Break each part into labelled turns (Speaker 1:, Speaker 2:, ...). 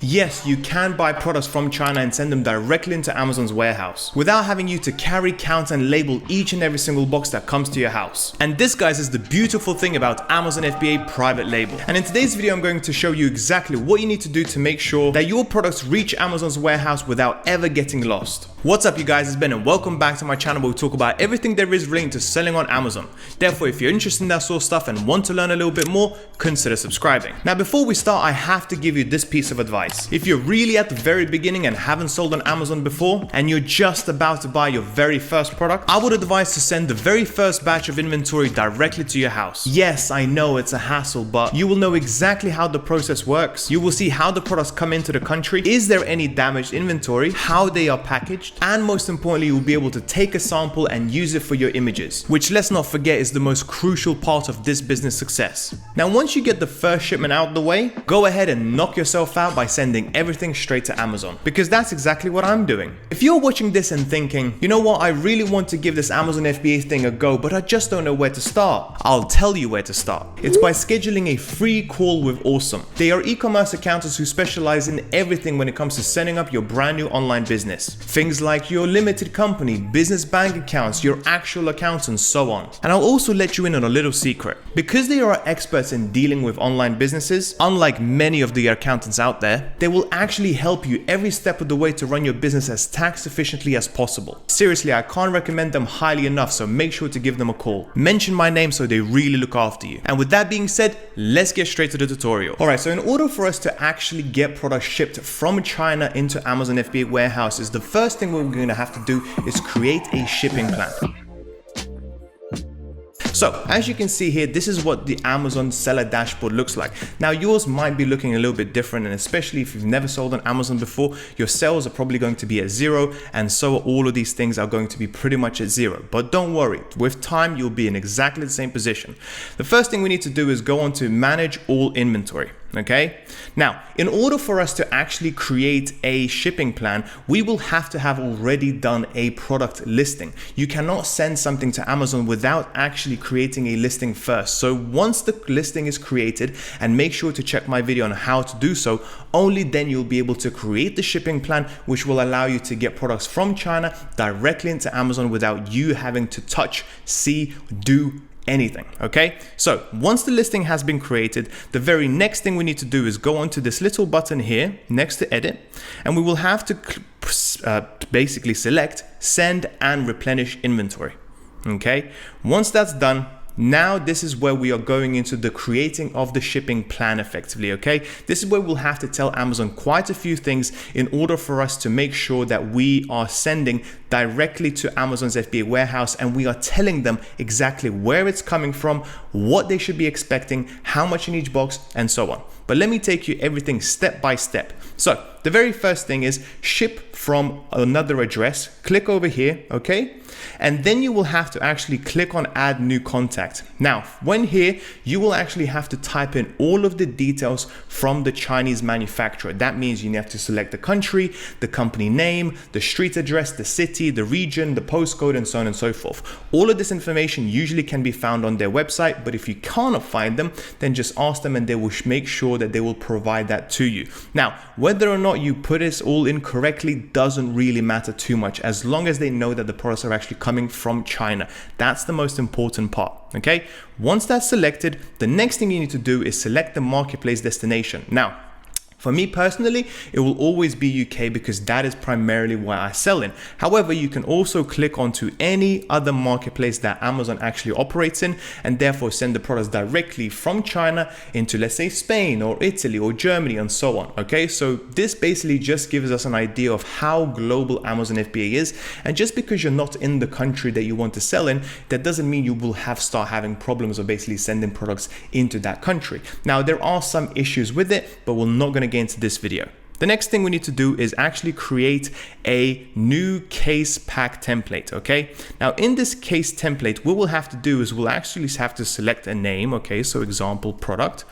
Speaker 1: Yes, you can buy products from China and send them directly into Amazon's warehouse without having you to carry, count, and label each and every single box that comes to your house. And this, guys, is the beautiful thing about Amazon FBA private label. And in today's video, I'm going to show you exactly what you need to do to make sure that your products reach Amazon's warehouse without ever getting lost. What's up, you guys? It's Ben and welcome back to my channel where we talk about everything there is relating to selling on Amazon. Therefore, if you're interested in that sort of stuff and want to learn a little bit more, consider subscribing. Now, before we start, I have to give you this piece of advice. If you're really at the very beginning and haven't sold on Amazon before, and you're just about to buy your very first product, I would advise to send the very first batch of inventory directly to your house. Yes, I know it's a hassle, but you will know exactly how the process works. You will see how the products come into the country, is there any damaged inventory, how they are packaged, and most importantly, you will be able to take a sample and use it for your images, which, let's not forget, is the most crucial part of this business success. Now, once you get the first shipment out of the way, go ahead and knock yourself out by sending everything straight to Amazon, because that's exactly what I'm doing. If you're watching this and thinking, you know what, I really want to give this Amazon FBA thing a go, but I just don't know where to start, I'll tell you where to start. It's by scheduling a free call with Awesome. They are e-commerce accountants who specialize in everything when it comes to setting up your brand new online business. Things like your limited company, business bank accounts, your actual accounts, and so on. And I'll also let you in on a little secret. Because they are experts in dealing with online businesses, unlike many of the accountants out there, they will actually help you every step of the way to run your business as tax efficiently as possible. Seriously, I can't recommend them highly enough, so make sure to give them a call. Mention my name so they really look after you. And with that being said, let's get straight to the tutorial. Alright, so in order for us to actually get products shipped from China into Amazon FBA warehouses, the first thing we're going to have to do is create a shipping plan. So, as you can see here, this is what the Amazon seller dashboard looks like. Now, yours might be looking a little bit different, and especially if you've never sold on Amazon before, your sales are probably going to be at zero, and so all of these things are going to be pretty much at zero. But don't worry, with time, you'll be in exactly the same position. The first thing we need to do is go on to manage all inventory. Okay, now in order for us to actually create a shipping plan, we will have to have already done a product listing. You cannot send something to Amazon without actually creating a listing first. So once the listing is created, and make sure to check my video on how to do so, only then you'll be able to create the shipping plan, which will allow you to get products from China directly into Amazon without you having to touch, see, do anything. Okay, so once the listing has been created, the very next thing we need to do is go onto this little button here next to edit, and we will have to basically select send and replenish inventory. Okay, once that's done, now this is where we are going into the creating of the shipping plan effectively. Okay, this is where we'll have to tell Amazon quite a few things in order for us to make sure that we are sending directly to Amazon's FBA warehouse, and we are telling them exactly where it's coming from, what they should be expecting, how much in each box, and so on. But let me take you everything step by step. So the very first thing is ship from another address. Click over here, okay? And then you will have to actually click on add new contact. Now, when here, you will actually have to type in all of the details from the Chinese manufacturer. That means you have to select the country, the company name, the street address, the city, the region, the postcode, and so on and so forth. All of this information usually can be found on their website, but if you cannot find them, then just ask them and they will make sure that they will provide that to you. Now, whether or not you put this all in correctly doesn't really matter too much, as long as they know that the products are actually coming from China. That's the most important part. Okay, once that's selected, the next thing you need to do is select the marketplace destination. Now, for me personally, it will always be UK because that is primarily where I sell in. However, you can also click onto any other marketplace that Amazon actually operates in, and therefore send the products directly from China into, let's say, Spain or Italy or Germany and so on. Okay, so this basically just gives us an idea of how global Amazon FBA is. And just because you're not in the country that you want to sell in, that doesn't mean you will start having problems of basically sending products into that country. Now, there are some issues with it, but we're not going to get into this video. The next thing we need to do is actually create a new case pack template. Okay, now in this case template, what we'll have to do is we'll actually have to select a name. Okay, so example product.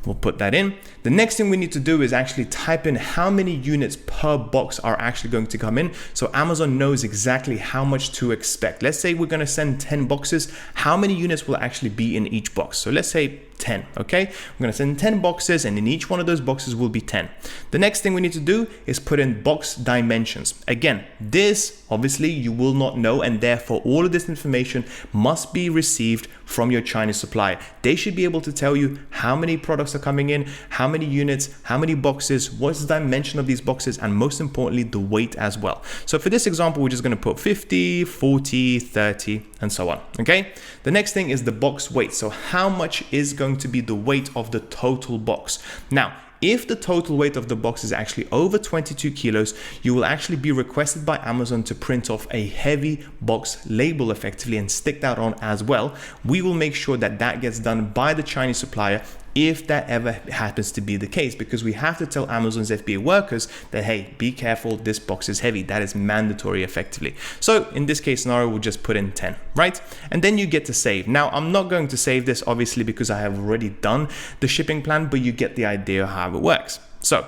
Speaker 1: We'll put that in. The next thing we need to do is actually type in how many units per box are actually going to come in, so Amazon knows exactly how much to expect. Let's say we're going to send 10 boxes. How many units will actually be in each box? So let's say 10, okay? We're gonna send 10 boxes, and in each one of those boxes will be 10. The next thing we need to do is put in box dimensions. Again, this obviously you will not know, and therefore all of this information must be received from your Chinese supplier. They should be able to tell you how many products are coming in, how many units, how many boxes, what's the dimension of these boxes, and most importantly, the weight as well. So for this example, we're just gonna put 50, 40, 30, and so on, okay? The next thing is the box weight. So how much is going to be the weight of the total box? Now, if the total weight of the box is actually over 22 kilos, you will actually be requested by Amazon to print off a heavy box label effectively and stick that on as well. We will make sure that that gets done by the Chinese supplier if that ever happens to be the case, because we have to tell Amazon's FBA workers that, hey, be careful, this box is heavy. That is mandatory effectively. So in this case scenario, we'll just put in 10, right? And then you get to save. Now, I'm not going to save this obviously because I have already done the shipping plan, but you get the idea of how it works. So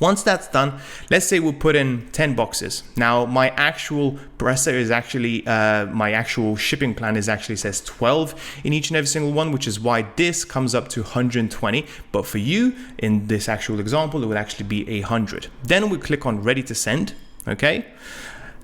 Speaker 1: once that's done, let's say we'll put in 10 boxes. Now, my actual presser is actually, my actual shipping plan is actually says 12 in each and every single one, which is why this comes up to 120. But for you, in this actual example, it would actually be 100. Then we click on ready to send, okay?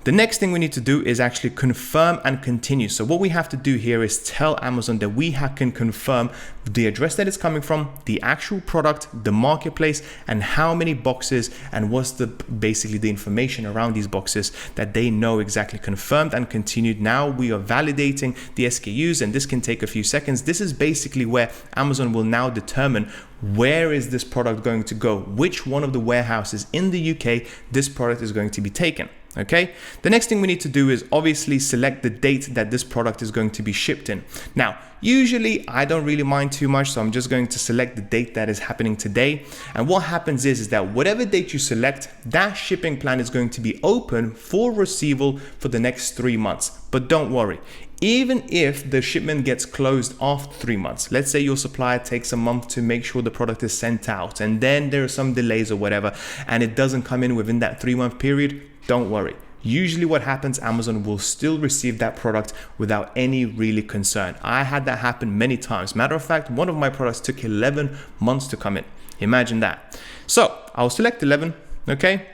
Speaker 1: The next thing we need to do is actually confirm and continue. So what we have to do here is tell Amazon that we can confirm the address that it's coming from, the actual product, the marketplace, and how many boxes, and what's basically the information around these boxes, that they know exactly. Confirmed and continued. Now we are validating the SKUs, and this can take a few seconds. This is basically where Amazon will now determine where is this product going to go, which one of the warehouses in the UK this product is going to be taken. Okay, the next thing we need to do is obviously select the date that this product is going to be shipped in. Now, usually I don't really mind too much, so I'm just going to select the date that is happening today. And what happens is that whatever date you select, that shipping plan is going to be open for receival for the next 3 months. But don't worry, even if the shipment gets closed after 3 months, let's say your supplier takes a month to make sure the product is sent out, and then there are some delays or whatever, and it doesn't come in within that 3-month period, don't worry. Usually what happens, Amazon will still receive that product without any really concern. I had that happen many times. Matter of fact, one of my products took 11 months to come in. Imagine that. So I'll select 11, okay?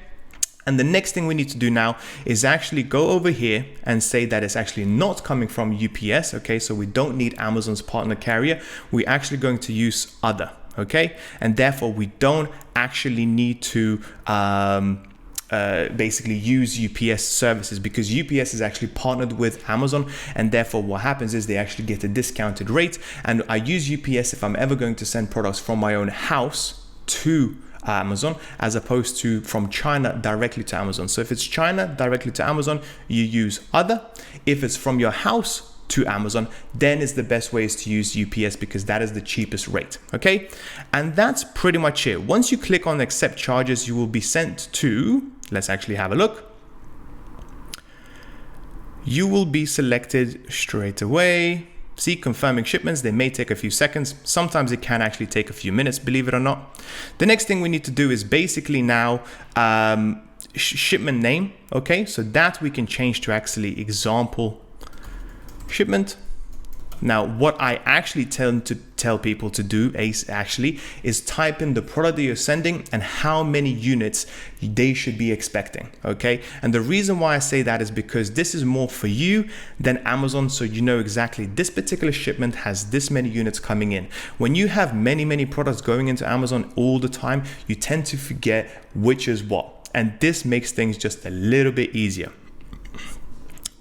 Speaker 1: And the next thing we need to do now is actually go over here and say that it's actually not coming from UPS, okay? So we don't need Amazon's partner carrier. We're actually going to use other, okay? And therefore we don't actually need to basically use UPS services, because UPS is actually partnered with Amazon, and therefore what happens is they actually get a discounted rate. And I use UPS if I'm ever going to send products from my own house to Amazon, as opposed to from China directly to Amazon. So if it's China directly to Amazon, you use other. If it's from your house to Amazon, then is the best way is to use UPS, because that is the cheapest rate, okay? And that's pretty much it. Once you click on accept charges, you will be sent to, let's actually have a look. You will be selected straight away. See, confirming shipments, they may take a few seconds. Sometimes it can actually take a few minutes, believe it or not. The next thing we need to do is basically now shipment name, okay? So that we can change to actually example shipment. Now, what I actually tend to tell people to do is type in the product that you're sending and how many units they should be expecting, okay? And the reason why I say that is because this is more for you than Amazon, so you know exactly this particular shipment has this many units coming in. When you have many products going into Amazon all the time, you tend to forget which is what, and this makes things just a little bit easier.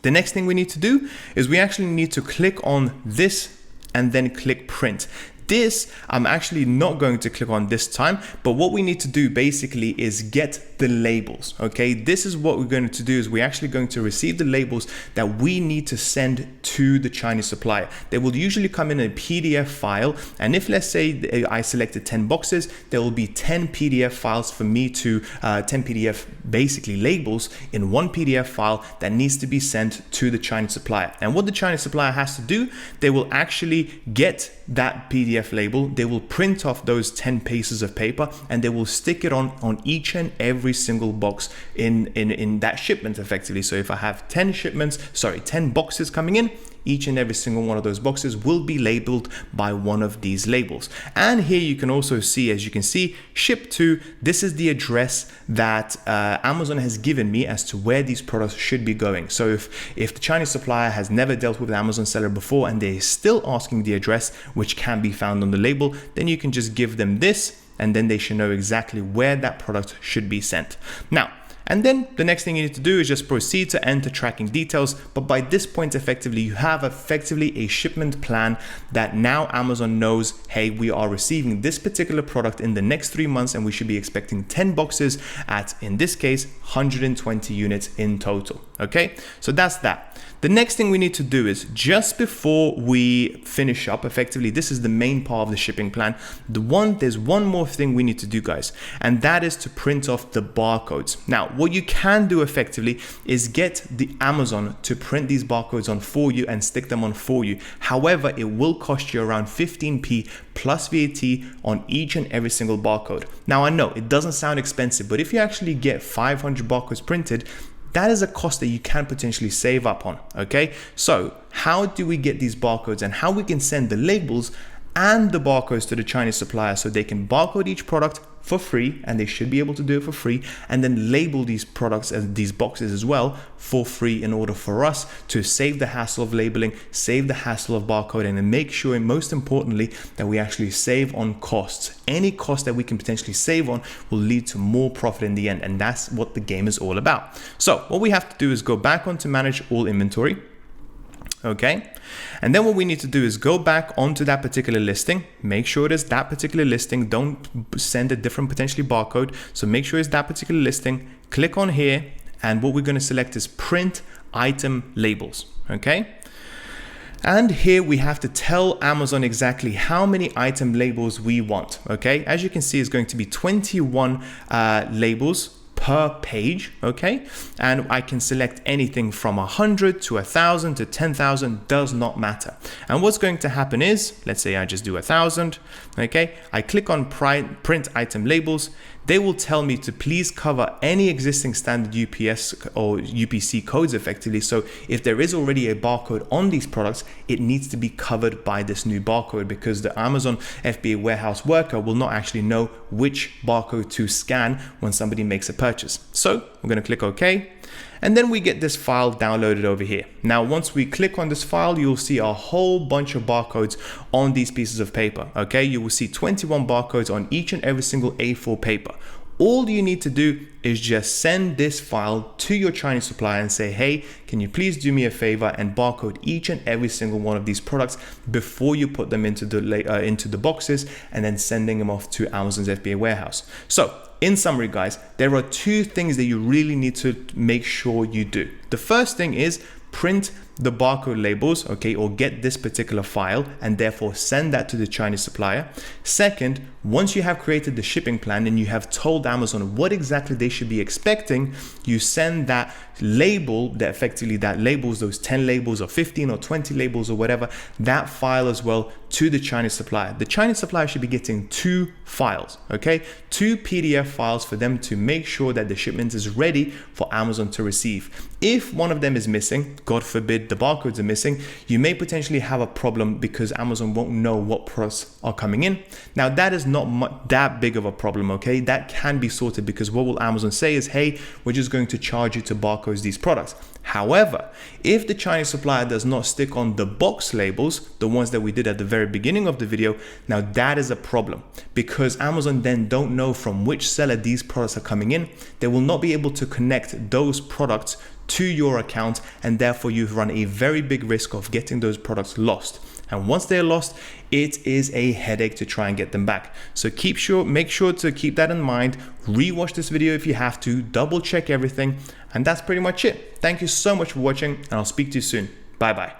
Speaker 1: The next thing we need to do is we actually need to click on this and then click print. This, I'm actually not going to click on this time, but what we need to do basically is get the labels, okay? This is what we're going to do, is we're actually going to receive the labels that we need to send to the Chinese supplier. They will usually come in a PDF file, and if let's say I selected 10 boxes, there will be 10 PDF files for me to, 10 PDF basically labels in one PDF file that needs to be sent to the Chinese supplier. And what the Chinese supplier has to do, they will actually get that PDF label, they will print off those 10 pieces of paper, and they will stick it on each and every single box in that shipment effectively. So if I have 10 boxes coming in, each and every single one of those boxes will be labeled by one of these labels. And here you can also see, as you can see, ship to, this is the address that Amazon has given me as to where these products should be going. So if the Chinese supplier has never dealt with an Amazon seller before and they're still asking the address, which can be found on the label, then you can just give them this, and then they should know exactly where that product should be sent. Now, and then the next thing you need to do is just proceed to enter tracking details. But by this point, effectively, you have a shipment plan that now Amazon knows, hey, we are receiving this particular product in the next 3 months, and we should be expecting 10 boxes at, in this case, 120 units in total. Okay, so that's that. The next thing we need to do is, just before we finish up, effectively, this is the main part of the shipping plan. There's one more thing we need to do, guys, and that is to print off the barcodes. Now, what you can do effectively is get the Amazon to print these barcodes on for you and stick them on for you. However, it will cost you around 15p plus VAT on each and every single barcode. Now, I know it doesn't sound expensive, but if you actually get 500 barcodes printed, that is a cost that you can potentially save up on, okay? So how do we get these barcodes and how we can send the labels and the barcodes to the Chinese supplier so they can barcode each product for free, and they should be able to do it for free, and then label these products as these boxes as well for free, in order for us to save the hassle of labeling, save the hassle of barcoding, and make sure, and most importantly, that we actually save on costs. Any cost that we can potentially save on will lead to more profit in the end, and that's what the game is all about. So what we have to do is go back onto manage all inventory. Okay, and then what we need to do is go back onto that particular listing, make sure it is that particular listing, don't send a different potentially barcode, so make sure it's that particular listing, click on here, and what we're going to select is print item labels. Okay, and here we have to tell Amazon exactly how many item labels we want. Okay, as you can see, it's going to be 21 labels per page, okay? And I can select anything from 100 to 1,000 to 10,000, does not matter. And what's going to happen is, let's say I just do 1,000, okay? I click on print item labels. They will tell me to please cover any existing standard UPS or UPC codes effectively. So if there is already a barcode on these products, it needs to be covered by this new barcode, because the Amazon FBA warehouse worker will not actually know which barcode to scan when somebody makes a purchase. So we're going to click OK. And then we get this file downloaded over here. Now, once we click on this file, you'll see a whole bunch of barcodes on these pieces of paper. Okay, you will see 21 barcodes on each and every single A4 paper. All you need to do is just send this file to your Chinese supplier and say, hey, can you please do me a favor and barcode each and every single one of these products before you put them into the boxes, and then sending them off to Amazon's FBA warehouse. So in summary, guys, there are two things that you really need to make sure you do. The first thing is print the barcode labels, okay, or get this particular file and therefore send that to the Chinese supplier. Second, once you have created the shipping plan and you have told Amazon what exactly they should be expecting, you send that label that effectively that labels those 10 labels or 15 or 20 labels or whatever, that file as well to the Chinese supplier. The Chinese supplier should be getting 2 files, okay, 2 PDF files for them to make sure that the shipment is ready for Amazon to receive. If one of them is missing, God forbid the barcodes are missing, you may potentially have a problem because Amazon won't know what products are coming in. Now that is not that big of a problem, okay? That can be sorted, because what will Amazon say is, hey, we're just going to charge you to barcode these products. However, if the Chinese supplier does not stick on the box labels, the ones that we did at the very beginning of the video, now that is a problem, because Amazon then don't know from which seller these products are coming in. They will not be able to connect those products to your account, and therefore you run a very big risk of getting those products lost. And once they're lost, it is a headache to try and get them back. So make sure to keep that in mind. Rewatch this video if you have to, double check everything, and that's pretty much it. Thank you so much for watching, and I'll speak to you soon. Bye bye.